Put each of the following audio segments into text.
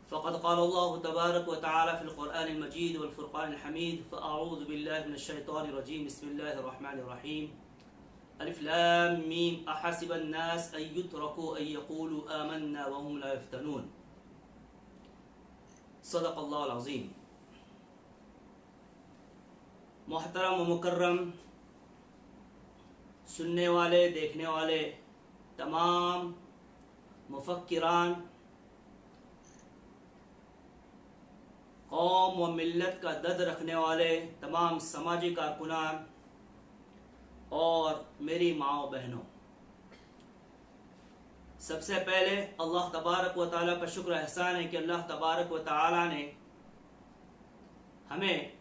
फ़क़द क़ालल्लाहु तबारक व तआला फ़िल क़ुरआनिल मजीद वल फ़ुरक़ानिल हमीद फ़अऊज़ु बिल्लाहि मिनश शैतानिर रजीम बिस्मिल्लाहिर रहमानिर रहीम अलिफ लाम मीम अहसिबन नास अन युत्रकू अन यक़ूलू आमन्ना व हुम ला यफ्तनून। सदक़ल्लाहुल अज़ीम। मोहतरम व मुकर्रम सुनने वाले देखने वाले तमाम मुफक्किरान, कौम व मिल्लत का दर्द रखने वाले तमाम समाजी कारकुनान और मेरी माओ बहनों, सबसे पहले अल्लाह तबारक व ताला का शुक्र एहसान है कि अल्लाह तबारक व ताला ने हमें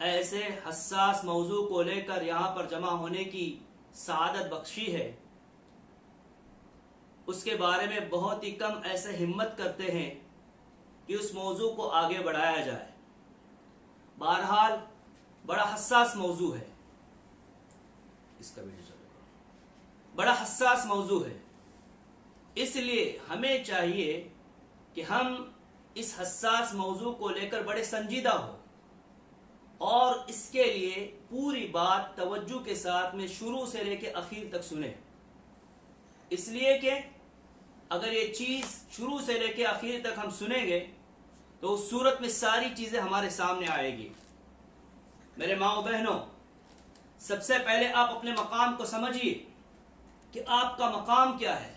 ऐसे हसास मौजू को लेकर यहाँ पर जमा होने की सआदत बख्शी है। उसके बारे में बहुत ही कम ऐसे हिम्मत करते हैं कि उस मौजू को आगे बढ़ाया जाए। बहरहाल बड़ा हसास मौजू है, इसका भी बड़ा हसास मौजू है, इसलिए हमें चाहिए कि हम इस हसास मौजू को लेकर बड़े संजीदा हो और इसके लिए पूरी बात तवज्जो के साथ में शुरू से लेकर आखिर तक सुने। इसलिए कि अगर ये चीज शुरू से लेकर आखिर तक हम सुनेंगे तो उस सूरत में सारी चीजें हमारे सामने आएगी। मेरे माओ बहनों, सबसे पहले आप अपने मकाम को समझिए कि आपका मकाम क्या है,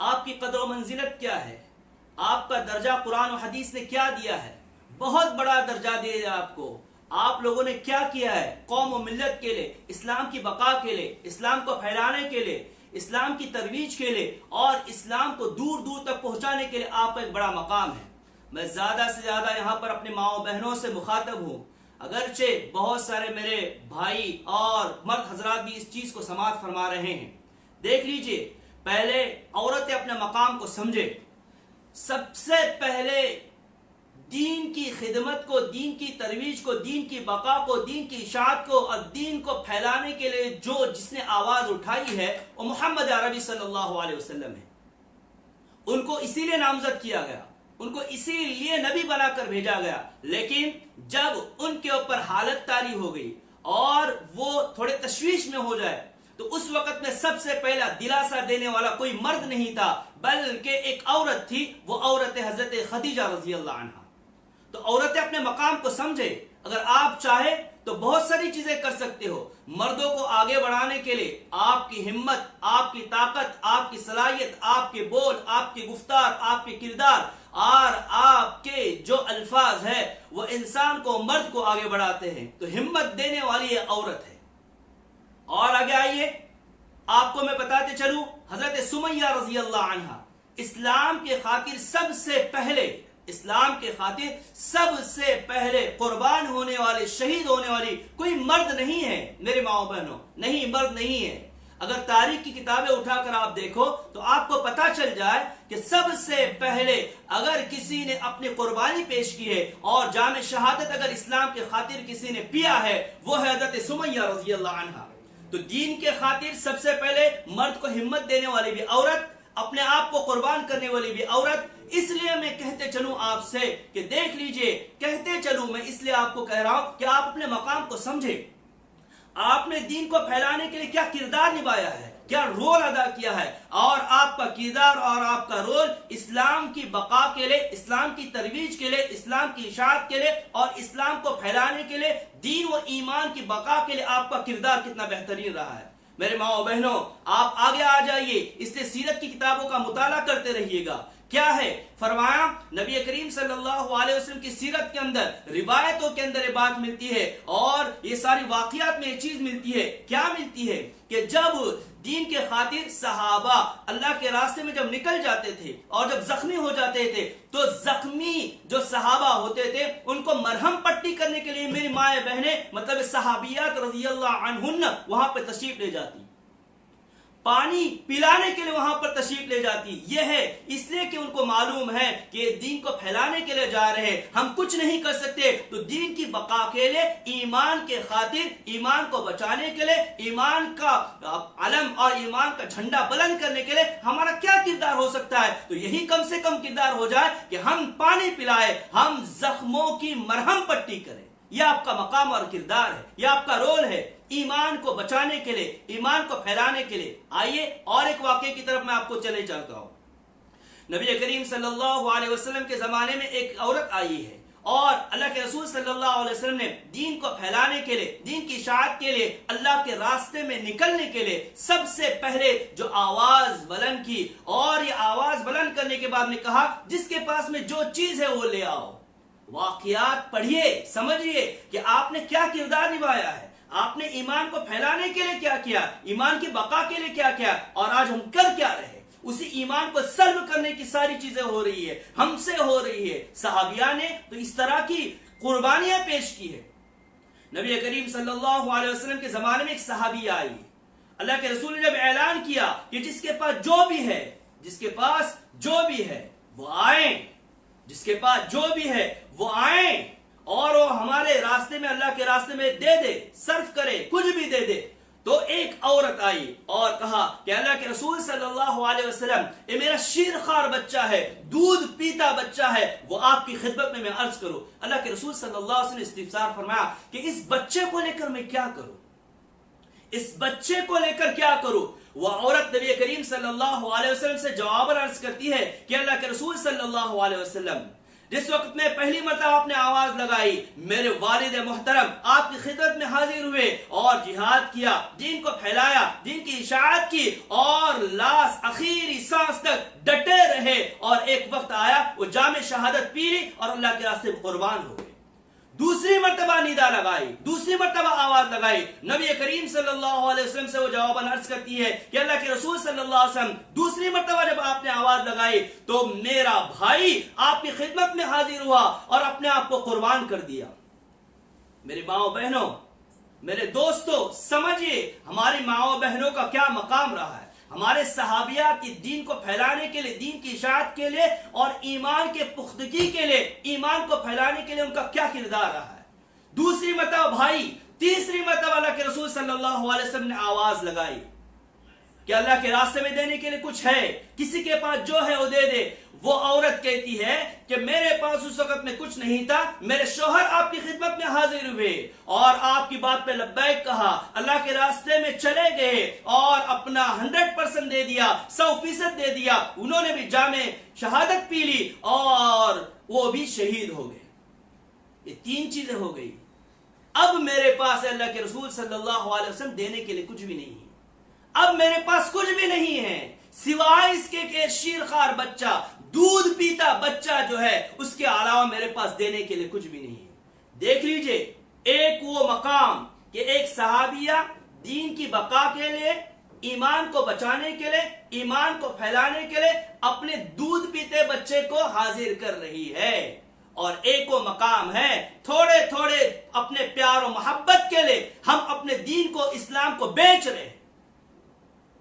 आपकी कदर व मंजिलत क्या है, आपका दर्जा कुरान और हदीस ने क्या दिया है। बहुत बड़ा दर्जा दिया आपको। आप लोगों ने क्या किया है कौम और मिल्लत के लिए, इस्लाम की बका के लिए, इस्लाम को फैलाने के लिए, इस्लाम की तरवीज के लिए और इस्लाम को दूर दूर तक पहुंचाने के लिए आपका एक बड़ा मकाम है। मैं ज्यादा से ज्यादा यहाँ पर अपने माओ बहनों से मुखातब हूँ। अगरचे बहुत सारे मेरे भाई और मर्द हजरात भी इस चीज को समाअत फरमा रहे हैं। देख लीजिए, पहले औरतें अपने मकाम को समझे। सबसे पहले दीन की खिदमत को, दीन की तरवीज को, दीन की बका को, दीन की इशाअत को और दीन को फैलाने के लिए जिसने आवाज उठाई है वो मोहम्मद अरबी सल्लल्लाहु अलैहि वसल्लम है। उनको इसीलिए नामजद किया गया, उनको इसीलिए नबी बनाकर भेजा गया। लेकिन जब उनके ऊपर हालत तारी हो गई और वो थोड़े तशवीश में हो जाए तो उस वक्त में सबसे पहला दिलासा देने वाला कोई मर्द नहीं था बल्कि एक औरत थी। वो औरत हजरत खदीजा रजी अल्लाह अन्हा। तो औरतें अपने मकाम को समझे। अगर आप चाहे तो बहुत सारी चीजें कर सकते हो। मर्दों को आगे बढ़ाने के लिए आपकी हिम्मत, आपकी ताकत, आपकी सलाहियत, आपके बोल, आपकी गुफ्तार, आपके किरदार और आपके जो अल्फाज है वो इंसान को, मर्द को आगे बढ़ाते हैं। तो हिम्मत देने वाली ये औरत है। और आगे आइए, आपको मैं बताते चलूं, हजरत सुमैया रजी अल्लाह अन्हा इस्लाम के खातिर सबसे पहले कुर्बान होने वाले, शहीद होने वाली कोई मर्द नहीं है। मेरे माओ बहनों, नहीं, मर्द नहीं है। अगर तारीख की किताबें उठाकर आप देखो तो आपको पता चल जाए कि सबसे पहले अगर किसी ने अपनी कुर्बानी पेश की है और जाम शहादत अगर इस्लाम के खातिर किसी ने पिया है वो है हजरत सुमैया रजी अल्लाह अन्हा। तो दीन के खातिर सबसे पहले मर्द को हिम्मत देने वाली भी औरत, अपने आप को कुर्बान करने वाली भी औरत। इसलिए मैं कहते चलूं आपसे कि देख लीजिए, कहते चलूं मैं इसलिए आपको कह रहा हूं कि आप अपने मकाम को समझे। आपने दीन को फैलाने के लिए क्या किरदार निभाया है, क्या रोल अदा किया है, और आपका किरदार और आपका रोल इस्लाम की बका के लिए, इस्लाम की तरवीज के लिए, इस्लाम की इशाअत के लिए और इस्लाम को फैलाने के लिए, दीन व ईमान की बका के लिए आपका किरदार कितना बेहतरीन रहा है। मेरे माओ बहनों, आप आगे आ जाइए, इसलिए सीरत की किताबों का मुताला करते रहिएगा। क्या है फरमाया, नबी करीम सल्लल्लाहु अलैहि वसल्लम की सीरत के अंदर, रिवायतों के अंदर ये बात मिलती है और ये सारी वाकयात में ये चीज मिलती है। क्या मिलती है कि जब दीन के खातिर सहाबा अल्लाह के रास्ते में जब निकल जाते थे और जब जख्मी हो जाते थे तो जख्मी जो सहाबा होते थे उनको मरहम पट्टी करने के लिए मेरी माए बहने, मतलब सहाबियात रज़ी अल्लाह अन्हुन्ना वहां पर तशरीफ ले जाती, पानी पिलाने के लिए वहां पर तशरीफ ले जाती। यह है इसलिए कि उनको मालूम है कि दीन को फैलाने के लिए जा रहे हैं, हम कुछ नहीं कर सकते, तो दीन की बका के लिए, ईमान के खातिर, ईमान को बचाने के लिए, ईमान का अलम और ईमान का झंडा बुलंद करने के लिए हमारा क्या किरदार हो सकता सकता है तो यही कम से कम किरदार हो जाए कि हम पानी पिलाए, हम जख्मों की मरहम पट्टी करें। यह आपका मकाम और किरदार है, यह आपका रोल है ईमान को बचाने के लिए, ईमान को फैलाने के लिए। आइए और एक वाकये की तरफ मैं आपको चले जाता हूं। नबी करीम सल्लल्लाहु अलैहि वसल्लम के जमाने में एक औरत आई है और अल्लाह के रसूल सल्लल्लाहु अलैहि वसल्लम ने दीन को फैलाने के लिए, दीन की इशाअत के लिए, अल्लाह के रास्ते में निकलने के लिए सबसे पहले जो आवाज बुलंद की, और ये आवाज बुलंद करने के बाद ने कहा जिसके पास में जो चीज है वो ले आओ। वाकयात पढ़िए, समझिए कि आपने क्या किरदार निभाया है, आपने ईमान को फैलाने के लिए क्या किया, ईमान की बका के लिए क्या किया, और आज हम कर क्या रहे। उसी ईमान को सल्ब करने की सारी चीजें हो रही है, हमसे हो रही है। सहाबिया ने तो इस तरह की कुर्बानियां पेश की है। नबी करीम सल्लल्लाहु अलैहि वसल्लम के जमाने में एक सहाबिया आई, अल्लाह के रसूल ने जब ऐलान किया कि जिसके पास जो भी है, जिसके पास जो भी है वो आए, जिसके पास जो भी है वो आए और वो हमारे रास्ते में, अल्लाह के रास्ते में दे दे, सर्फ करे, कुछ भी दे दे। तो एक औरत आई और कहा कि अल्लाह के रसूल सल्लल्लाहु अलैहि वसल्लम, ये मेरा शीरखार बच्चा है, दूध पीता बच्चा है, वो आपकी खिदमत में मैं अर्ज करूं। अल्लाह के रसूल सल्लल्लाहु अलैहि वसल्लम ने इस्तिफसार फरमाया कि इस बच्चे को लेकर मैं क्या करूं, इस बच्चे को लेकर क्या करूं। वह औरत नबी करीम सल्लल्लाहु अलैहि वसल्लम से जवाब अर्ज करती है कि अल्लाह के रसूल सल्लल्लाहु अलैहि वसल्लम, जिस वक्त में पहली मरतबा आपने आवाज लगाई, मेरे वालिद मोहतरम आपकी खिदमत में हाजिर हुए और जिहाद किया, दीन को फैलाया, दीन की इशाअत की और लास्ट आखिरी सांस तक डटे रहे, और एक वक्त आया वो जामे शहादत पी ली और अल्लाह के रास्ते में कुर्बान हो गए। दूसरी मर्तबा निदा लगाई, दूसरी मर्तबा आवाज लगाई, नबी करीम सल्लल्लाहु अलैहि वसल्लम से वो जवाब अर्ज करती है कि अल्लाह के रसूल सल्लल्लाहु अलैहि वसल्लम, दूसरी मर्तबा जब आपने आवाज लगाई तो मेरा भाई आपकी खिदमत में हाजिर हुआ और अपने आप को कुर्बान कर दिया। मेरी माओ बहनों, मेरे दोस्तों, समझिए हमारी माओ बहनों का क्या मकाम रहा है, हमारे सहाबिया की दीन को फैलाने के लिए, दीन की इशाअत के लिए और ईमान के पुख्तगी के लिए, ईमान को फैलाने के लिए उनका क्या किरदार रहा है। दूसरी मरतबा भाई, तीसरी मरतबा अल्लाह के रसूल सल्लल्लाहु अलैहि वसल्लम ने आवाज लगाई कि अल्लाह के रास्ते में देने के लिए कुछ है, किसी के पास जो है वो दे दे। वो औरत कहती है कि मेरे पास उस वक्त में कुछ नहीं था, मेरे शौहर आपकी खिदमत में हाजिर हुए और आपकी बात पे लब्बैक कहा, अल्लाह के रास्ते में चले गए और अपना 100% दे दिया, 100% दे दिया। उन्होंने भी जामे शहादत पी ली और वो भी शहीद हो गए। ये तीन चीजें हो गई। अब मेरे पास अल्लाह के रसूल सल्लल्लाहु अलैहि वसल्लम देने के लिए कुछ भी नहीं है, अब मेरे पास कुछ भी नहीं है सिवाय इसके कि शीरखार बच्चा, दूध पीता बच्चा जो है, उसके अलावा मेरे पास देने के लिए कुछ भी नहीं है। देख लीजिए, एक वो मकाम कि एक सहाबिया दीन की बका के लिए, ईमान को बचाने के लिए, ईमान को फैलाने के लिए अपने दूध पीते बच्चे को हाजिर कर रही है, और एक वो मकाम है थोड़े थोड़े अपने प्यार और मोहब्बत के लिए हम अपने दीन को, इस्लाम को बेच रहे हैं,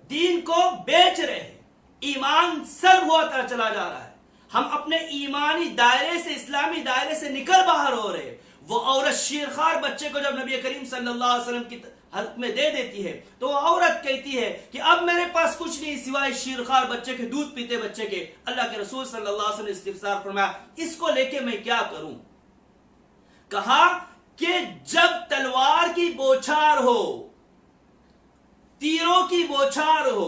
दीन को बेच रहे हैं, ईमान सर्व होता चला जा रहा है, हम अपने ईमानी दायरे से, इस्लामी दायरे से निकल बाहर हो रहे हैं। वो औरत शीरखार बच्चे को जब नबी करीम सल्लल्लाहु अलैहि वसल्लम की हक में दे देती है तो वो औरत कहती है कि अब मेरे पास कुछ नहीं सिवाय शीरखार बच्चे के, दूध पीते बच्चे के। अल्लाह के रसूल सल्लल्लाहु अलैहि वसल्लम ने इस्तिफसार फरमाया, इसको लेके मैं क्या करूं। कहा कि जब तलवार की बौछार हो, तीरों की बौछार हो,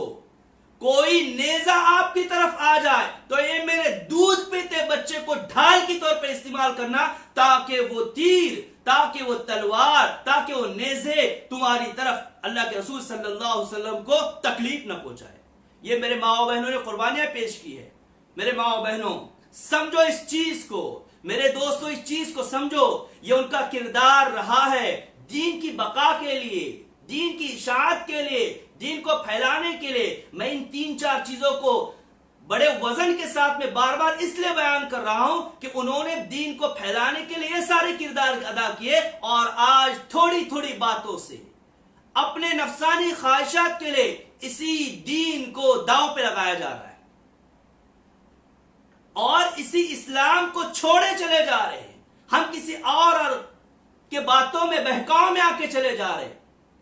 कोई नेजा आपकी तरफ आ जाए तो ये मेरे दूध पीते बच्चे को ढाल की तौर पर इस्तेमाल करना, ताकि वो तीर, ताकि वो तलवार, ताकि वो नेजे तुम्हारी तरफ अल्लाह के रसूल सल्लल्लाहु अलैहि वसल्लम को तकलीफ न पहुंचाए। ये मेरे माओ बहनों ने कुर्बानियां पेश की है। मेरे माओ बहनों, समझो इस चीज को, मेरे दोस्तों इस चीज को समझो, ये उनका किरदार रहा है दीन की बका के लिए, दीन की इशाअत के लिए, दीन को फैलाने के लिए। मैं इन 3-4 चीजों को बड़े वजन के साथ में बार बार इसलिए बयान कर रहा हूं कि उन्होंने दीन को फैलाने के लिए सारे किरदार अदा किए, और आज थोड़ी थोड़ी बातों से अपने नफसानी ख्वाहिशात के लिए इसी दीन को दांव पे लगाया जा रहा है और इसी इस्लाम को छोड़े चले जा रहे हैं। हम किसी और के बातों में, बहकाव में आके चले जा रहे हैं।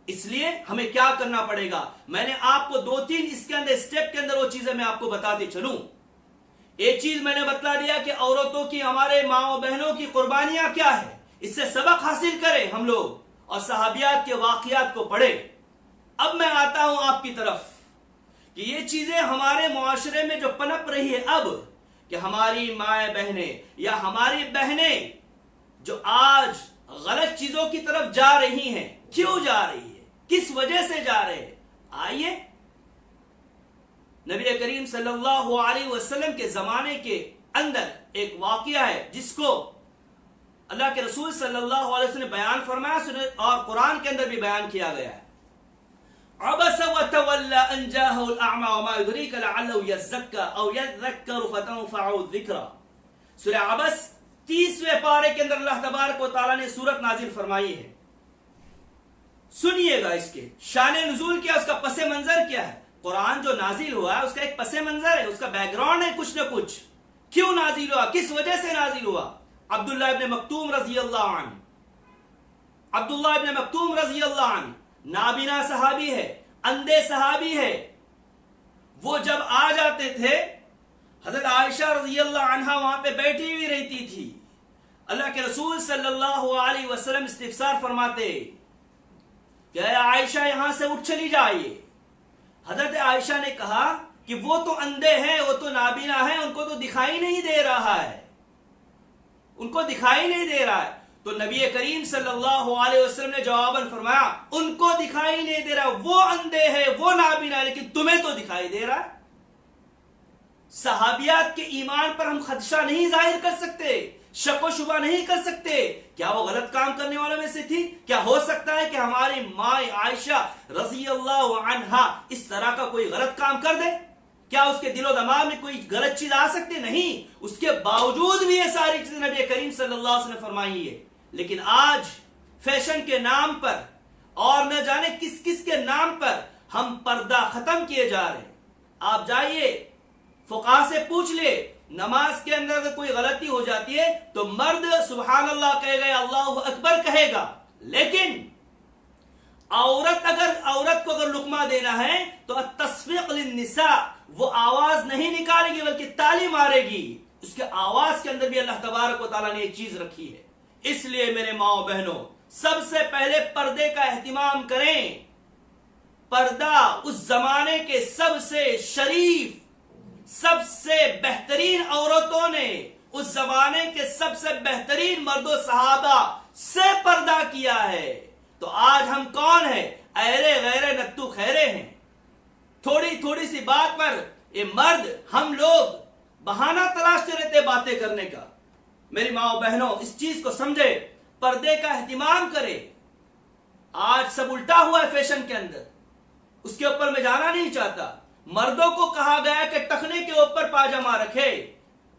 इसलिए हमें क्या करना पड़ेगा, मैंने आपको 2-3 इसके अंदर स्टेप के अंदर वो चीजें मैं आपको बताते चलूं। एक चीज मैंने बतला दिया कि औरतों की, हमारे माओ बहनों की कुर्बानियां क्या है, इससे सबक हासिल करें हम लोग और सहाबियात के वाकयात को पढ़े। अब मैं आता हूं आपकी तरफ कि ये चीजें हमारे मुआशरे में जो पनप रही है अब, कि हमारी माए बहनें या हमारी बहनें जो आज गलत चीजों की तरफ जा रही हैं, क्यों जा रही है, किस वजह से जा रहे हैं। आइए, नबी करीम सल्लल्लाहु अलैहि वसल्लम के जमाने के अंदर एक वाकया है जिसको अल्लाह के रसूल सल्लल्लाहु अलैहि वसल्लम ने बयान फरमाया और कुरान के अंदर भी बयान किया गया है। अबस व तवल्ला अन जाअहुल अअमा व मा युद्रिका लअल्लहु यज़क्का औ यज़क्करु फतनफ़अहु ज़िक्रा। सूरह अबस 30वें पारे के अंदर अल्लाह तबारक व तआला ने सूरत नाजिल फरमाई है। सुनिएगा इसके शान नुज़ूल क्या, उसका पसे मंजर क्या है। कुरान जो नाजिल हुआ है उसका एक पसे मंजर है, उसका बैकग्राउंड है कुछ न कुछ। क्यों नाजिल हुआ, किस वजह से नाजिल हुआ। अब्दुल्लाह इब्न मक्तूम रज़ी अल्लाह अन्हु, अब्दुल्लाह इब्न मक्तूम रज़ी अल्लाह अन्हु नाबिना सहाबी है, अंधे सहाबी है। वो जब आ जाते थे, हजरत आयशा रज़ी अल्लाह अन्हा वहां पे बैठी हुई रहती थी। अल्लाह के रसूल सल्लल्लाहु अलैहि वसल्लम इस्तिफ़सार फरमाते कि आयशा यहां से उठ चली जाइए। हजरत आयशा ने कहा कि वो तो अंधे हैं, वो तो नाबीना हैं, उनको तो दिखाई नहीं दे रहा है, उनको दिखाई नहीं दे रहा है। तो नबी करीम सल्लल्लाहु अलैहि वसल्लम ने जवाबन फरमाया, उनको दिखाई नहीं दे रहा, वो अंधे हैं, वो नाबीना है, लेकिन तुम्हें तो दिखाई दे रहा है। सहाबियात के ईमान पर हम खदशा नहीं जाहिर कर सकते, शक शुबा नहीं कर सकते। क्या वो गलत काम करने वालों में से थी। क्या हो सकता है कि हमारी माँ आयशा रज़ी अल्लाह अन्हा इस तरह का कोई गलत काम कर दे। क्या उसके दिलो दिमाग में कोई गलत चीज आ सकती, नहीं। उसके बावजूद भी ये सारी चीजें नबी करीम सल्लल्लाहु अलैहि वसल्लम ने फरमाई है। लेकिन आज फैशन के नाम पर और न जाने किस किस के नाम पर हम पर्दा खत्म किए जा रहे हैं। आप जाइए फुक़हा से पूछ ले, नमाज के अंदर अगर कोई गलती हो जाती है तो मर्द सुभान अल्लाह कहेगा, अल्लाहु अकबर कहेगा, लेकिन औरत को अगर लुकमा देना है तो तस्फीक लिन्निसा, वो आवाज नहीं निकालेगी बल्कि ताली मारेगी। उसके आवाज के अंदर भी अल्लाह तबारक व तआला ने एक चीज रखी है। इसलिए मेरे माओ बहनों, सबसे पहले पर्दे का एहतिमाम करें। पर्दा उस जमाने के सबसे शरीफ, सबसे बेहतरीन औरतों ने, उस जमाने के सबसे बेहतरीन मर्दों सहाबा से पर्दा किया है। तो आज हम कौन है, ऐरे गैरे नत्तू खैरे हैं। थोड़ी थोड़ी सी बात पर ये मर्द, हम लोग बहाना तलाशते रहते बातें करने का। मेरी माओ बहनों, इस चीज को समझे, पर्दे का एहतिमाम करे। आज सब उल्टा हुआ है फैशन के अंदर, उसके ऊपर मैं जाना नहीं चाहता। मर्दों को कहा गया कि टखने के ऊपर पाजामा रखे,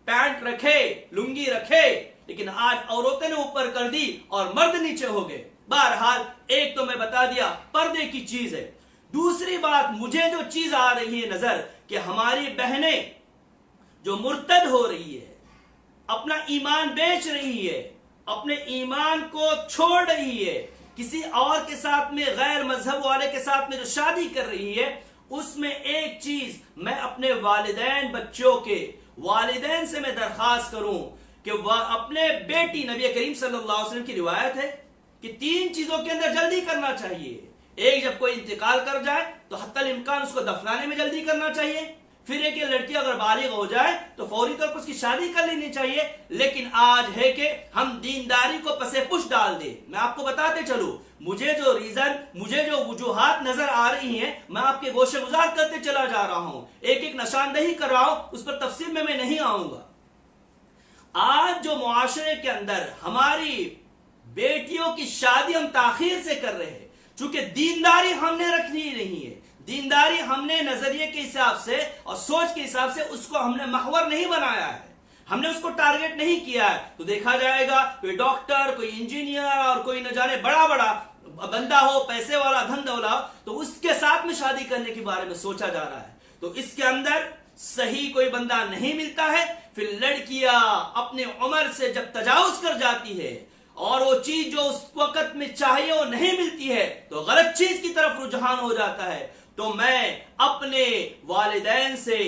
पैंट रखे, लुंगी रखे, लेकिन आज औरतें ने ऊपर कर दी और मर्द नीचे हो गए। बहरहाल एक तो मैं बता दिया पर्दे की चीज है। दूसरी बात, मुझे जो चीज आ रही है नजर, कि हमारी बहनें जो मुर्तद हो रही है, अपना ईमान बेच रही है, अपने ईमान को छोड़ रही है, किसी और के साथ में, गैर मजहब वाले के साथ में जो शादी कर रही है, उसमें एक चीज मैं अपने वालिदैन, बच्चों के वालिदैन से मैं दरखास्त करूं कि वह अपने बेटी, नबी करीम सल्लल्लाहु अलैहि वसल्लम की रिवायत है कि 3 चीजों के अंदर जल्दी करना चाहिए। एक, जब कोई इंतकाल कर जाए तो हत्तल इम्कान उसको दफनाने में जल्दी करना चाहिए। फिर एक, लड़की अगर बालिग हो जाए तो फौरी तौर पर उसकी शादी कर लेनी चाहिए। लेकिन आज है कि हम दीनदारी को पसे पुश डाल दे। मैं आपको बताते चलूं, मुझे जो रीजन, मुझे जो वजूहात नजर आ रही हैं, मैं आपके गोशे गुजार करते चला जा रहा हूं, एक एक निशानदही कर रहा हूं, उस पर तफसील में मैं नहीं आऊंगा। आज जो मुआशरे के अंदर हमारी बेटियों की शादी हम ताखीर से कर रहे हैं, चूंकि दीनदारी हमने रखनी नहीं है। दीनदारी हमने नजरिए के हिसाब से और सोच के हिसाब से उसको हमने महवर नहीं बनाया है, हमने उसको टारगेट नहीं किया है। तो देखा जाएगा कोई डॉक्टर, कोई इंजीनियर और कोई न जाने बड़ा बड़ा बंदा हो, पैसे वाला, धंधा वाला, तो उसके साथ में शादी करने के बारे में सोचा जा रहा है। तो इसके अंदर सही कोई बंदा नहीं मिलता है। फिर लड़कियां अपने उम्र से जब तजावुज कर जाती है और वो चीज जो उस वक्त में चाहिए वो नहीं मिलती है, तो गलत चीज की तरफ रुझान हो जाता है। तो मैं अपने वालिदैन से,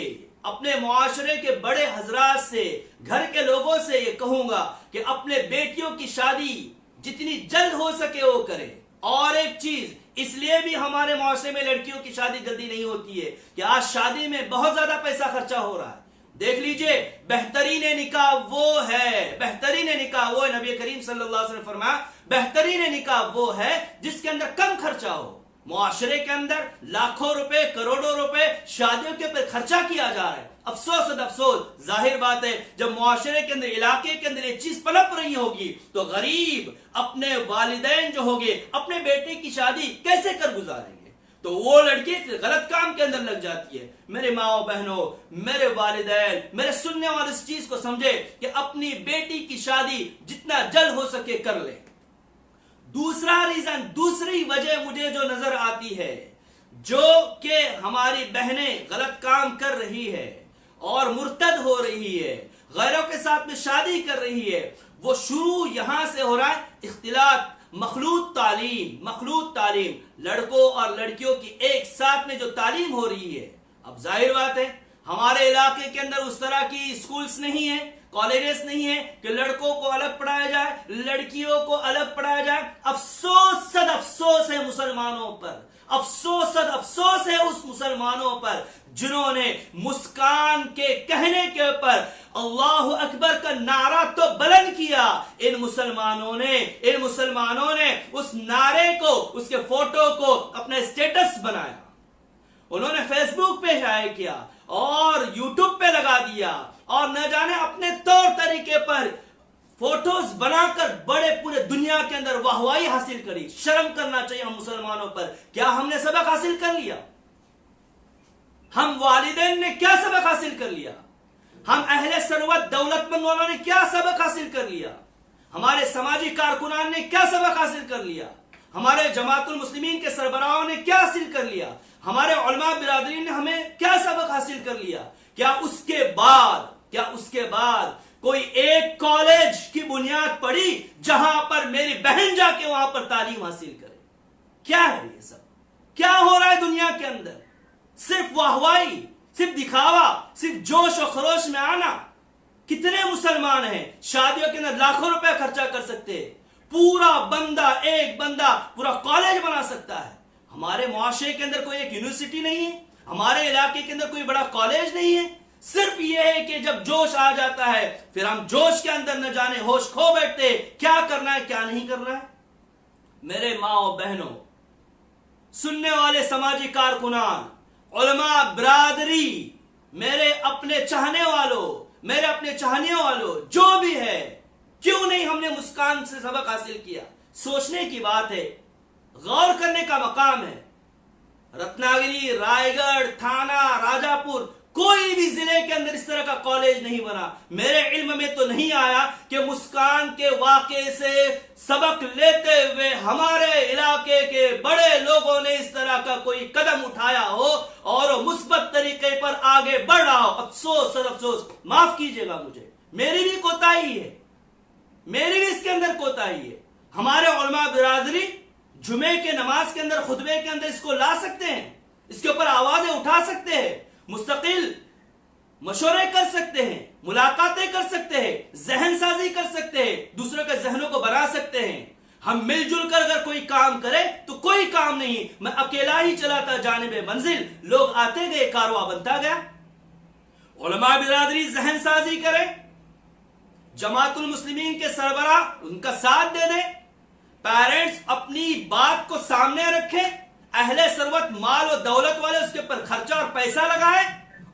अपने मुआशरे के बड़े हजरात से, घर के लोगों से ये कहूंगा कि अपने बेटियों की शादी जितनी जल्द हो सके वो करें। और एक चीज, इसलिए भी हमारे मुआशरे में लड़कियों की शादी जल्दी नहीं होती है कि आज शादी में बहुत ज्यादा पैसा खर्चा हो रहा है। देख लीजिए, बेहतरीन निकाह वो है, बेहतरीन निकाह वो है, नबी करीम सल्लल्लाहु अलैहि वसल्लम फरमाया बेहतरीन निकाह वो है जिसके अंदर कम खर्चा हो। मुआशरे के अंदर लाखों रुपए, करोड़ों रुपए शादियों के ऊपर खर्चा किया जा रहा है। अफसोस अफसोस, जाहिर बात है जब मुआशरे के अंदर, इलाके के अंदर ये चीज पनप रही होगी तो गरीब अपने वालिदैन जो होंगे अपने बेटे की शादी कैसे कर गुजारेंगे? तो वो लड़की गलत काम के अंदर लग जाती है। मेरे माओ बहनों, मेरे वालिदैन, मेरे सुनने वाले इस चीज को समझे कि अपनी बेटी की शादी जितना जल्द हो सके कर ले। दूसरा रीजन, दूसरी वजह मुझे जो नजर आती है, जो कि हमारी बहनें गलत काम कर रही है और मुर्तद हो रही है, गैरों के साथ में शादी कर रही है, वो शुरू यहां से हो रहा है इख्तिलात, मखलूत तालीम, मखलूत तालीम, लड़कों और लड़कियों की एक साथ में जो तालीम हो रही है। अब जाहिर बात है हमारे इलाके के अंदर उस तरह की स्कूल्स नहीं है, कॉलेजेस नहीं है कि लड़कों को अलग पढ़ाया जाए, लड़कियों को अलग पढ़ाया जाए। अफसोस सद अफसोस है मुसलमानों पर, अफसोस सद अफसोस है उस मुसलमानों पर जिन्होंने मुस्कान के कहने के ऊपर अल्लाहु अकबर का नारा तो बुलंद किया। इन मुसलमानों ने उस नारे को, उसके फोटो को अपना स्टेटस बनाया, उन्होंने फेसबुक पे शाये किया और यूट्यूब पे लगा दिया और न जाने अपने तौर तरीके पर फोटोज बनाकर बड़े पूरे दुनिया के अंदर वाहवाही हासिल करी। शर्म करना चाहिए हम मुसलमानों पर। क्या हमने सबक हासिल कर लिया? हम वालिदैन ने क्या सबक हासिल कर लिया? हम अहले सरवत दौलतमंद वालों ने क्या सबक हासिल कर लिया? हमारे समाजी कारकुनान ने क्या सबक हासिल कर लिया? हमारे जमातुल मुस्लिमीन के सरबराहों ने क्या हासिल कर लिया? हमारे उलमा बिरादरीन ने हमें क्या सबक हासिल कर लिया? क्या उसके बाद कोई एक कॉलेज की बुनियाद पड़ी जहां पर मेरी बहन जाके वहां पर तालीम हासिल करे? क्या है ये सब? क्या हो रहा है दुनिया के अंदर? सिर्फ वाहवाही, सिर्फ दिखावा, सिर्फ जोश और खरोश में आना। कितने मुसलमान हैं शादियों के अंदर लाखों रुपए खर्चा कर सकते हैं, एक बंदा पूरा कॉलेज बना सकता है। हमारे मुआशरे के अंदर कोई एक यूनिवर्सिटी नहीं है, हमारे इलाके के अंदर कोई बड़ा कॉलेज नहीं है। सिर्फ यह है कि जब जोश आ जाता है फिर हम जोश के अंदर न जाने होश खो बैठते, क्या करना है क्या नहीं करना है। मेरे माओ बहनों, सुनने वाले समाजी कारकुनान, उलमा बिरादरी, मेरे अपने चाहने वालों जो भी है, क्यों नहीं हमने मुस्कान से सबक हासिल किया? सोचने की बात है, गौर करने का मकाम है। रत्नागिरी, रायगढ़, थाना, राजापुर, कोई भी जिले के अंदर इस तरह का कॉलेज नहीं बना। मेरे इल्म में तो नहीं आया कि मुस्कान के वाक़े से सबक लेते हुए हमारे इलाके के बड़े लोगों ने इस तरह का कोई कदम उठाया हो और मुस्बत तरीके पर आगे बढ़ रहा हो। अफसोस, माफ कीजिएगा मुझे, मेरी भी कोताही है, मेरी भी इसके अंदर कोताही है। हमारे उलमा बिरादरी जुमे के नमाज के अंदर, खुतबे के अंदर इसको ला सकते हैं, इसके ऊपर आवाजें उठा सकते हैं, मुस्तकिल मशवरे कर सकते हैं, मुलाकातें कर सकते हैं, जहन साजी कर सकते हैं, दूसरों के जहनों को बना सकते हैं। हम मिलजुल कर अगर कोई काम करे तो कोई काम नहीं मैं अकेला ही चलाता जानिबे मंजिल, लोग आते गए, कारवां बनता गया। उलमा बिरादरी जहन साजी करे, जमातुल मुस्लिमीन के सरबराह उनका साथ दे दे, पेरेंट्स अपनी बात को सामने रखें, अहले सरवत माल और दौलत वाले उसके ऊपर खर्चा और पैसा लगाए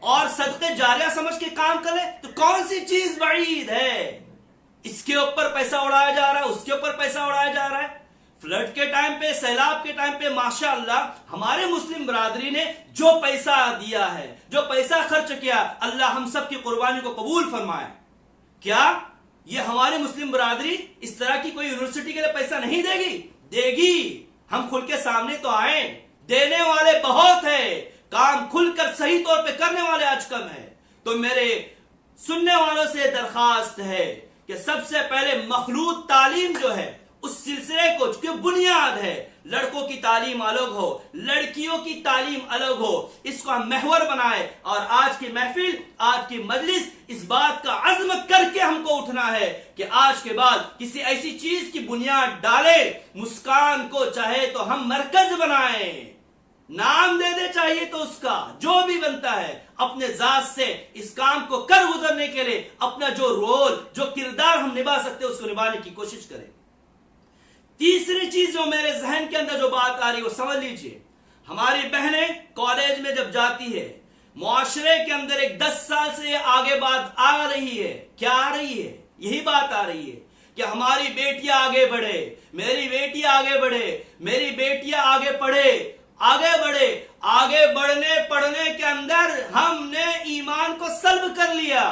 और सदके जारिया समझ के काम करे, तो कौन सी चीज वईद है? इसके ऊपर पैसा उड़ाया जा रहा है, उसके ऊपर पैसा उड़ाया जा रहा है। फ्लड के टाइम पे, सैलाब के टाइम पे माशाअल्लाह हमारे मुस्लिम बरादरी ने जो पैसा दिया है, जो पैसा खर्च किया, अल्लाह हम सब की कुर्बानी को कबूल फरमाए। क्या ये हमारी मुस्लिम बरादरी इस तरह की कोई यूनिवर्सिटी के लिए पैसा नहीं देगी? हम खुल के सामने तो आए, देने वाले बहुत है, काम खुलकर सही तौर पे करने वाले आज कम है। तो मेरे सुनने वालों से दरखास्त है कि सबसे पहले मखलूत तालीम जो है उस सिलसिले को जो बुनियाद है, लड़कों की तालीम अलग हो, लड़कियों की तालीम अलग हो, इसको हम महवर बनाए। और आज की महफिल, आज की मजलिस इस बात का अज़्म करके हमको उठना है कि आज के बाद किसी ऐसी चीज की बुनियाद डाले, मुस्कान को चाहे तो हम मरकज बनाए, नाम दे दे चाहिए तो उसका जो भी बनता है, अपने जात से इस काम को कर गुजरने के लिए अपना जो रोल, जो किरदार हम निभा सकते हैं उसको निभाने की कोशिश करें। तीसरी चीज जो मेरे जहन के अंदर जो बात आ रही है वो समझ लीजिए, हमारी बहनें कॉलेज में जब जाती है, मुआशरे के अंदर एक 10 साल से आगे बात आ रही है। क्या आ रही है? यही बात आ रही है कि हमारी बेटियां आगे बढ़े, मेरी बेटी आगे बढ़े, मेरी बेटियां आगे पढ़े, आगे बढ़े। आगे बढ़ने पढ़ने के अंदर हमने ईमान को सल्ब कर लिया,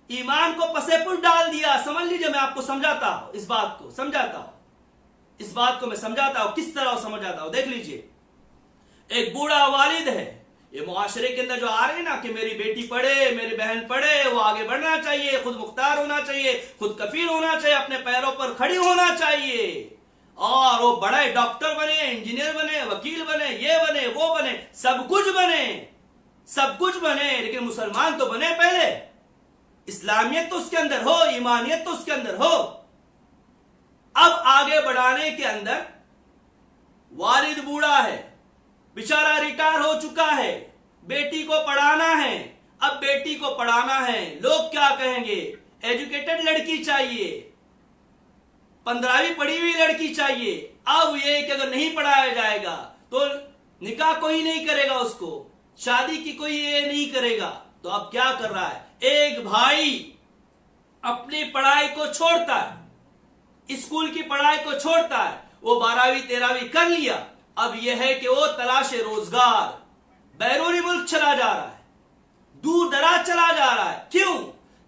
ईमान को पसेपुल डाल दिया। समझ लीजिए, मैं आपको समझाता हूं, इस बात को समझाता हूं, इस बात को मैं समझाता हूं, किस तरह समझाता हूं। देख लीजिए, एक बूढ़ा वालिद है, ये मुआशरे के अंदर जो आ रहे हैं ना कि मेरी बेटी पढ़े, मेरी बहन पढ़े, वो आगे बढ़ना चाहिए, खुद मुख्तार होना चाहिए, खुद कफील होना चाहिए, अपने पैरों पर खड़ी होना चाहिए, और वो बड़े डॉक्टर बने, इंजीनियर बने, वकील बने, ये बने, वो बने, सब कुछ बने, सब कुछ बने, लेकिन मुसलमान तो बने पहले, इस्लामियत तो उसके अंदर हो, ईमानियत तो उसके अंदर हो। अब आगे बढ़ाने के अंदर वालिद बूढ़ा है, बेचारा रिटायर हो चुका है, बेटी को पढ़ाना है। अब बेटी को पढ़ाना है, लोग क्या कहेंगे? एजुकेटेड लड़की चाहिए, 15वीं पढ़ी हुई लड़की चाहिए। अब ये कि अगर नहीं पढ़ाया जाएगा तो निकाह कोई नहीं करेगा, उसको शादी की कोई ये नहीं करेगा। तो अब क्या कर रहा है? एक भाई अपनी पढ़ाई को छोड़ता है, स्कूल की पढ़ाई को छोड़ता है, वो 12वीं 13वीं कर लिया। अब यह है कि वो तलाशे रोजगार बैरूनी मुल्क चला जा रहा है, दूर दराज चला जा रहा है। क्यों?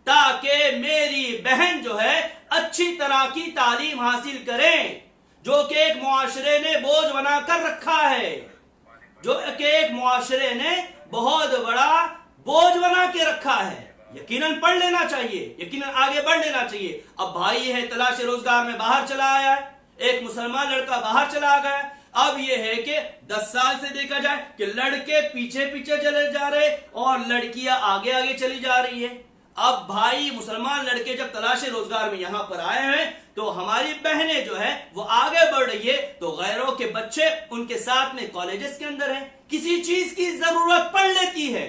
ताकि मेरी बहन जो है अच्छी तरह की तालीम हासिल करें, जो कि एक मुआशरे ने बोझ बना कर रखा है, जो कि एक मुआशरे ने बहुत बड़ा बोझ बना के रखा है। यकीनन पढ़ लेना चाहिए, यकीनन आगे बढ़ लेना चाहिए। अब भाई है तलाश रोजगार में बाहर चला आया है, एक मुसलमान लड़का बाहर चला गया। अब यह है कि 10 साल से देखा जाए कि लड़के पीछे पीछे चले जा रहे और लड़कियां आगे आगे चली जा रही है। अब भाई मुसलमान लड़के जब तलाश रोजगार में यहां पर आए हैं तो हमारी बहनें जो है वो आगे बढ़ रही है, तो गैरों के बच्चे उनके साथ में कॉलेजेस के अंदर हैं। किसी चीज की जरूरत पड़ लेती है,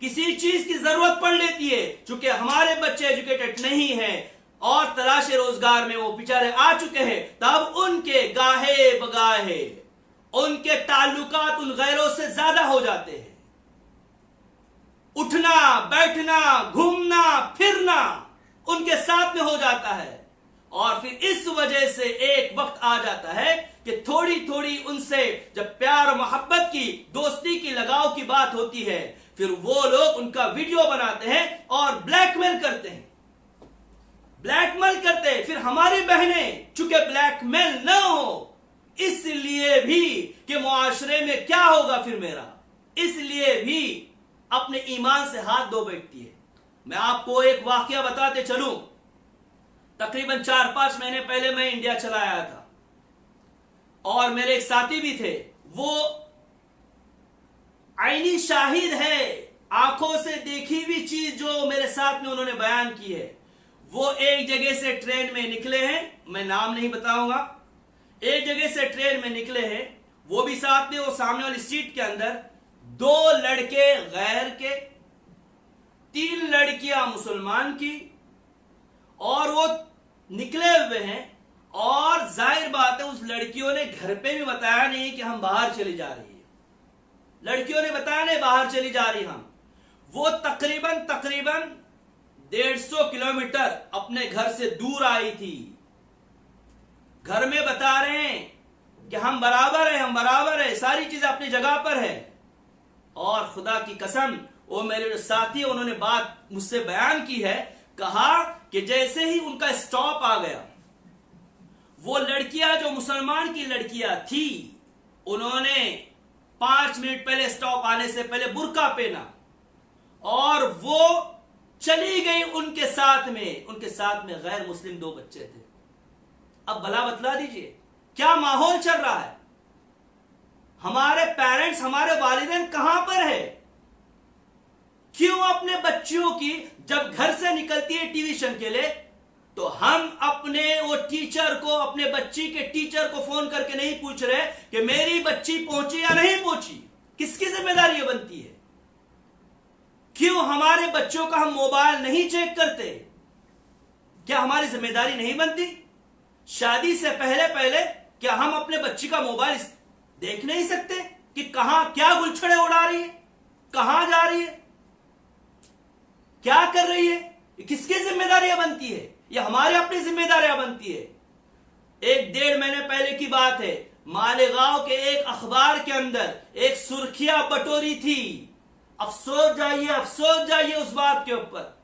किसी चीज की जरूरत पड़ लेती है, चूंकि हमारे बच्चे एजुकेटेड नहीं हैं और तलाश रोजगार में वो बेचारे आ चुके हैं, तब उनके गाहे बगाहे, उनके ताल्लुकात उन गैरों से ज्यादा हो जाते हैं। उठना बैठना घूमना फिरना उनके साथ में हो जाता है, और फिर इस वजह से एक वक्त आ जाता है कि थोड़ी थोड़ी उनसे जब प्यार मोहब्बत की, दोस्ती की, लगाव की बात होती है, फिर वो लोग उनका वीडियो बनाते हैं और ब्लैकमेल करते हैं, ब्लैकमेल करते हैं। फिर हमारी बहनें चूंकि ब्लैकमेल न हो, इसलिए भी कि मुआशरे में क्या होगा फिर मेरा, इसलिए भी अपने ईमान से हाथ धो बैठती है। मैं आपको एक वाकया बताते चलूं, तकरीबन 4-5 महीने पहले मैं इंडिया चला आया था और मेरे एक साथी भी थे, वो आईनी शाहिद है, आंखों से देखी हुई चीज जो मेरे साथ में उन्होंने बयान की है। वो एक जगह से ट्रेन में निकले हैं, मैं नाम नहीं बताऊंगा, एक जगह से ट्रेन में निकले हैं, वो भी साथ में, वो सामने वाली सीट के अंदर 2 लड़के गैर के, 3 लड़कियां मुसलमान की, और वो निकले हुए हैं। और जाहिर बात है उस लड़कियों ने घर पे भी बताया नहीं कि हम बाहर चली जा रही है, लड़कियों ने बताया नहीं बाहर चली जा रही हम। वो तकरीबन 150 किलोमीटर अपने घर से दूर आई थी। घर में बता रहे हैं कि हम बराबर है, हम बराबर है, सारी चीजें अपनी जगह पर है। और खुदा की कसम, वो मेरे साथी, उन्होंने बात मुझसे बयान की है, कहा कि जैसे ही उनका स्टॉप आ गया, वो लड़कियां जो मुसलमान की लड़कियां थी, उन्होंने 5 मिनट पहले स्टॉप आने से पहले बुर्का पहना और वो चली गई उनके साथ में, उनके साथ में गैर मुस्लिम 2 बच्चे थे। अब भला बतला दीजिए क्या माहौल चल रहा है? हमारे पेरेंट्स, हमारे वालिदैन कहां पर है? क्यों अपने बच्चियों की जब घर से निकलती है ट्यूशन के लिए तो हम अपने वो टीचर को, अपने बच्ची के टीचर को फोन करके नहीं पूछ रहे कि मेरी बच्ची पहुंची या नहीं पहुंची? किसकी जिम्मेदारी ये बनती है? क्यों हमारे बच्चों का हम मोबाइल नहीं चेक करते? क्या हमारी जिम्मेदारी नहीं बनती? शादी से पहले पहले क्या हम अपने बच्ची का मोबाइल देख नहीं सकते कि कहां क्या गुलछड़े उड़ा रही है, कहां जा रही है, क्या कर रही है? किसकी जिम्मेदारियां बनती है? ये हमारी अपनी जिम्मेदारियां बनती है। 1-1.5 महीने पहले की बात है, मालेगांव के एक अखबार के अंदर एक सुर्खियां बटोरी थी। अफसोस जाइए उस बात के ऊपर।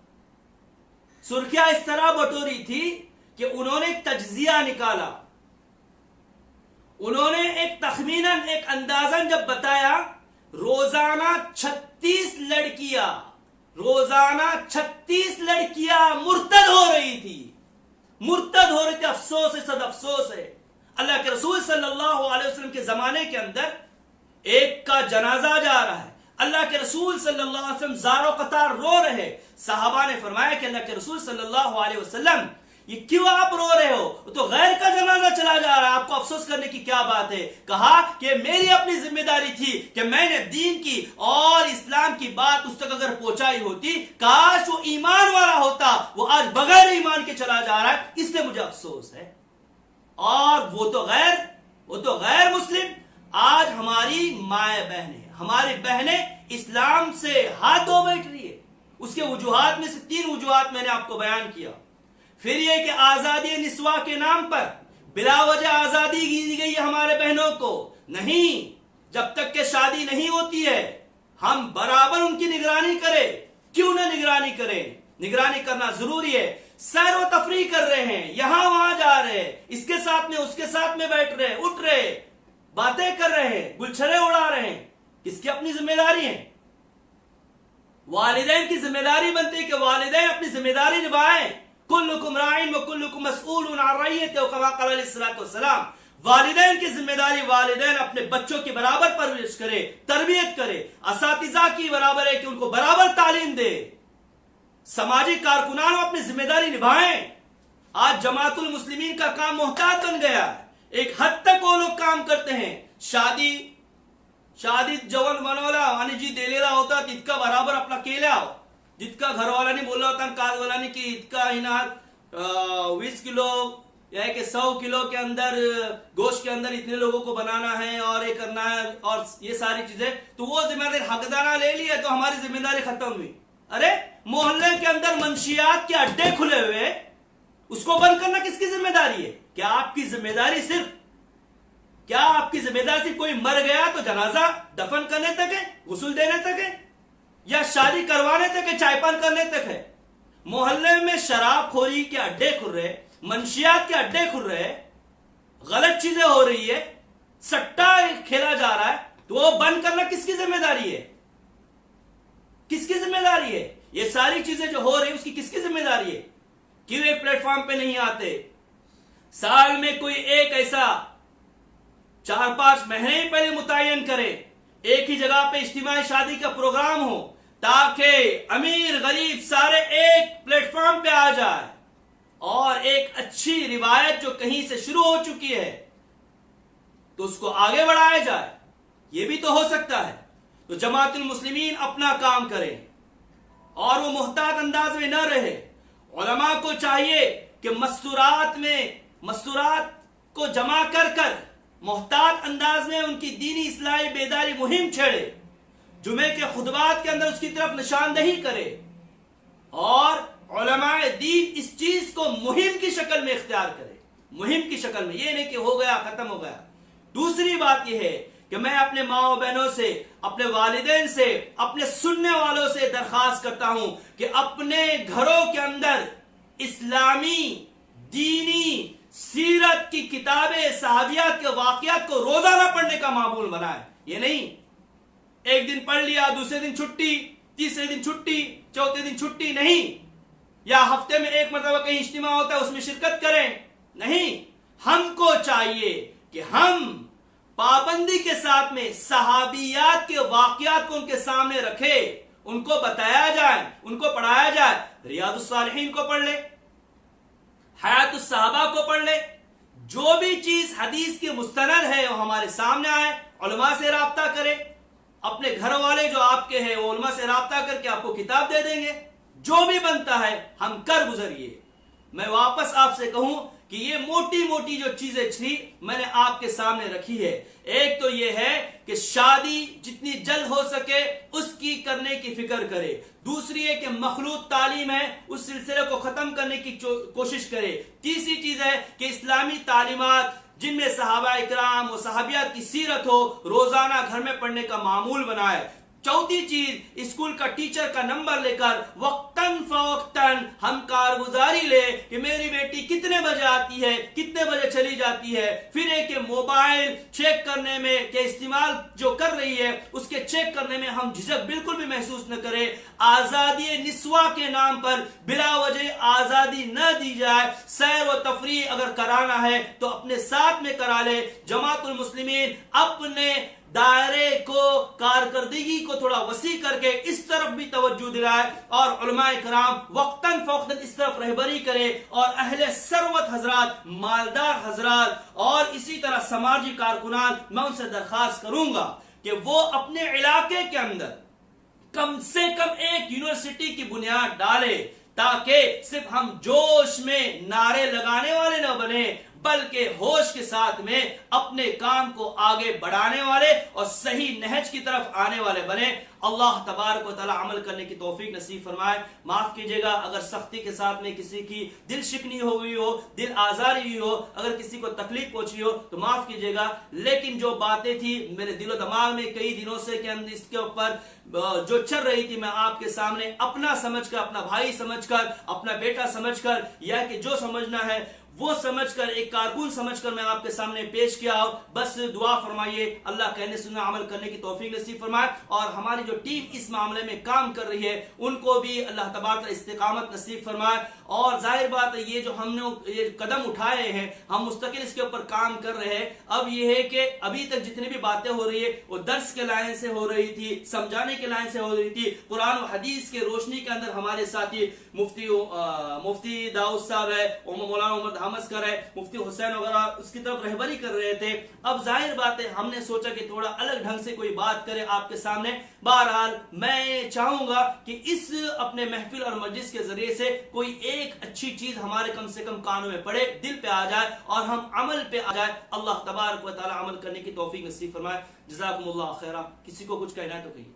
सुर्खियां इस तरह बटोरी थी कि उन्होंने तज्जिया निकाला, उन्होंने एक तखमीनन, एक अंदाजन जब बताया, रोजाना 36 लड़कियां मुर्तद हो रही थी। अफसोस है, सद अफसोस है। अल्लाह के रसूल सल्लल्लाहु अलैहि वसल्लम के जमाने के अंदर एक का जनाजा जा रहा है, अल्लाह के रसूल सल्लल्लाहु अलैहि वसल्लम ज़ारो कतार रो रहे। सहाबा ने फरमाया कि अल्लाह के रसूल सल्लल्लाहु अलैहि वसल्लम ये क्यों आप रो रहे हो? तो गैर का जनाजा चला जा रहा है, आपको अफसोस करने की क्या बात है? कहा कि मेरी अपनी जिम्मेदारी थी कि मैंने दीन की और इस्लाम की बात उस तक अगर पहुंचाई होती, काश वो ईमान वाला होता, वो आज बगैर ईमान के चला जा रहा है, इसलिए मुझे अफसोस है। और वो तो गैर मुस्लिम आज हमारी माए बहनें, हमारी बहनें इस्लाम से हाथ धो बैठ रही है। उसके वजूहात में से 3 वजूहात मैंने आपको बयान किया। फिर यह कि आजादी निस्वा के नाम पर बिला वजह आजादी दी गई है हमारे बहनों को। नहीं, जब तक के शादी नहीं होती है हम बराबर उनकी निगरानी करें। क्यों ना निगरानी करें? निगरानी करना जरूरी है। सैर व तफरी कर रहे हैं, यहां वहां जा रहे हैं, इसके साथ में उसके साथ में बैठ रहे, उठ रहे, बातें कर रहे हैं, गुलछरे उड़ा रहे हैं, किसकी अपनी जिम्मेदारी है? वालिदैन की जिम्मेदारी बनती है कि वालिदैन अपनी जिम्मेदारी निभाएं। कुल्लुकुम राइन व कुल्लुकुम मसऊलुन अन रइयतिही कमा क़ाल अलैहिस्सलातु वस्सलाम। वालिदैन की जिम्मेदारी, वालिदैन अपने बच्चों की बराबर परवरिश करे, तरबियत करे। असातिज़ा की बराबर है कि उनको बराबर तालीम दे। समाजी कारकुनान अपनी जिम्मेदारी निभाएं। आज जमातुल मुस्लिमीन का काम मोहताज बन गया है। एक हद तक वो लोग काम करते हैं। शादी जवन बनवला आणि जी दिलेला होता तितका बराबर आपला केला, जितका घरवाल्यांनी बोलला होता काजवाल्यांनी की इतका हिना 20 किलो या 100 किलो के अंदर गोश्त के अंदर इतने लोगों को बनाना है और ये करना है और ये सारी चीजें, तो वो जिम्मेदारी हकदाना ले ली है तो हमारी जिम्मेदारी खत्म हुई। अरे मोहल्ले के अंदर मंशियात के अड्डे खुले हुए, उसको बंद करना किसकी जिम्मेदारी है? क्या आपकी जिम्मेदारी सिर्फ कोई मर गया तो जनाजा दफन करने तक है, गुस्ल देने तक है, या शादी करवाने तक है, चायपान करने तक है? मोहल्ले में शराबखोरी के अड्डे खुल रहे, मंशियात के अड्डे खुल रहे, गलत चीजें हो रही है, सट्टा खेला जा रहा है, तो वो बंद करना किसकी जिम्मेदारी है? किसकी जिम्मेदारी है? ये सारी चीजें जो हो रही है उसकी किसकी जिम्मेदारी है? क्यों एक प्लेटफॉर्म पे नहीं आते? साल में कोई एक ऐसा 4-5 महीने ही पहले मुतय्यन करे, एक ही जगह पे इज्तिमाई शादी का प्रोग्राम हो, ताकि अमीर गरीब सारे एक प्लेटफॉर्म पे आ जाए और एक अच्छी रिवायत जो कहीं से शुरू हो चुकी है तो उसको आगे बढ़ाया जाए। ये भी तो हो सकता है। तो जमातुल मुस्लिमीन अपना काम करे और वो मुहतात अंदाज में न रहे। उलमा को चाहिए कि मस्तूरात को जमा कर मुहतात अंदाज में उनकी दीनी इस्लाही बेदारी मुहिम छेड़े, जुमे के खुतबात के अंदर उसकी तरफ निशानदही करे और उलमाए दीन इस चीज को मुहिम की शक्ल में इख्तियार करे। मुहिम की शक्ल में, ये नहीं कि हो गया खत्म हो गया। दूसरी बात यह है कि मैं अपने माओ बहनों से, अपने वालिदैन से, अपने सुनने वालों से दरखास्त करता हूं कि अपने घरों के अंदर इस्लामी दीनी सीरत की किताबें, सहाबियात के वाकयात को रोजाना पढ़ने का मामूल बनाए। ये नहीं एक दिन पढ़ लिया, दूसरे दिन छुट्टी, तीसरे दिन छुट्टी, चौथे दिन छुट्टी, नहीं। या हफ्ते में एक मरतबा कहीं इज्तिमा होता है उसमें शिरकत करें, नहीं। हमको चाहिए कि हम पाबंदी के साथ में सहाबियात के वाकयात को उनके सामने रखे, उनको बताया जाए, उनको पढ़ाया जाए। रियादुस सालिहीन को पढ़ ले, हयातुस सहाबा को पढ़ ले, जो भी चीज हदीस की मुस्तनद है वो हमारे सामने आए, उलमा से राब्ता करे। अपने घर वाले जो आपके हैं वो उलमा से राब्ता करके आपको किताब दे देंगे। जो भी बनता है हम कर गुजरिए। मैं वापस आपसे कहूं कि ये मोटी मोटी जो चीजें थी मैंने आपके सामने रखी है। एक तो ये है कि शादी जितनी जल्द हो सके उसकी करने की फिक्र करे। दूसरी है कि मखलूत तालीम है उस सिलसिले को खत्म करने की कोशिश करे। तीसरी चीज है कि इस्लामी तालीमात जिनमें सहाबा इकराम और सहाबियात की सीरत हो रोजाना घर में पढ़ने का मामूल बनाए। चौथी चीज, स्कूल का टीचर का नंबर लेकर वक्तन फवक्तन हम कारगुजारी ले कि मेरी बेटी कितने बजे आती है, कितने बजे चली जाती है। फिर एक मोबाइल चेक करने में के इस्तेमाल जो कर रही है उसके चेक करने में हम झिझक बिल्कुल भी महसूस न करें। आजादी निस्वा के नाम पर बिला वजह आजादी न दी जाए। सैर व तफरी अगर कराना है तो अपने साथ में करा ले। जमातुल मुस्लिमीन अपने दायरे को कारकर्दगी को थोड़ा वसी करके इस तरफ भी तवज्जो दिलाए और उलमाए कराम वक्तन फौक्तन इस तरफ रहबरी करे। और अहले सरवत हजरात, मालदार हजरात और इसी तरह समाजी कारकुनान, मैं उनसे दरखास्त करूंगा कि वो अपने इलाके के अंदर कम से कम एक यूनिवर्सिटी की बुनियाद डाले, ताकि सिर्फ हम जोश में नारे लगाने वाले न बने बल्कि होश के साथ में अपने काम को आगे बढ़ाने वाले और सही नहज की तरफ आने वाले बने। अल्लाह तबारक व तआला अमल करने की तौफीक नसीब फरमाए। माफ कीजिएगा अगर सख्ती के साथ में किसी की दिल शिकनी हो गई हो, दिल आजारी हुई हो, अगर किसी को तकलीफ पहुंची हो तो माफ कीजिएगा। लेकिन जो बातें थी मेरे दिलो दिमाग में कई दिनों से कि हम इसके ऊपर जो चल रही थी मैं आपके सामने अपना समझकर, अपना भाई समझकर, अपना बेटा समझकर, या कि जो समझना है वो समझकर, एक कारकुन समझकर मैं आपके सामने पेश किया हूं। बस दुआ फरमाइए अल्लाह कहने सुनने अमल करने की तौफीक नसीब फरमाए। और हमारी जो टीम इस मामले में काम कर रही है उनको भी अल्लाह तबारक इस्तिकामत नसीब फरमाए। और जाहिर बात है ये जो हमने ये कदम उठाए हैं हम मुस्तकिल इसके ऊपर काम कर रहे हैं। अब ये है कि अभी तक जितनी भी बातें हो रही है वो दर्स के लाइन से हो रही थी, समझाने के लाइन से हो रही थी। कुरान और हदीस के रोशनी के अंदर हमारे साथी मुफ्ती दाऊद साहब है, मौलाना उमर हमस्कर है, मुफ्ती हुसैन वगैरह उसकी तरफ रहबरी कर रहे थे। अब जाहिर बात है हमने सोचा कि थोड़ा अलग ढंग से कोई बात करे आपके सामने। बहरहाल मैं चाहूंगा कि इस अपने महफिल और मजलिस के जरिए से कोई एक अच्छी चीज हमारे कम से कम कानों में पड़े, दिल पे आ जाए और हम अमल पे आ जाए। अल्लाह तबारक व तआला अमल करने की तौफीक नसीब फरमाए। जज़ाकुमुल्लाह खैरा। किसी को कुछ कहना है तो कहिए।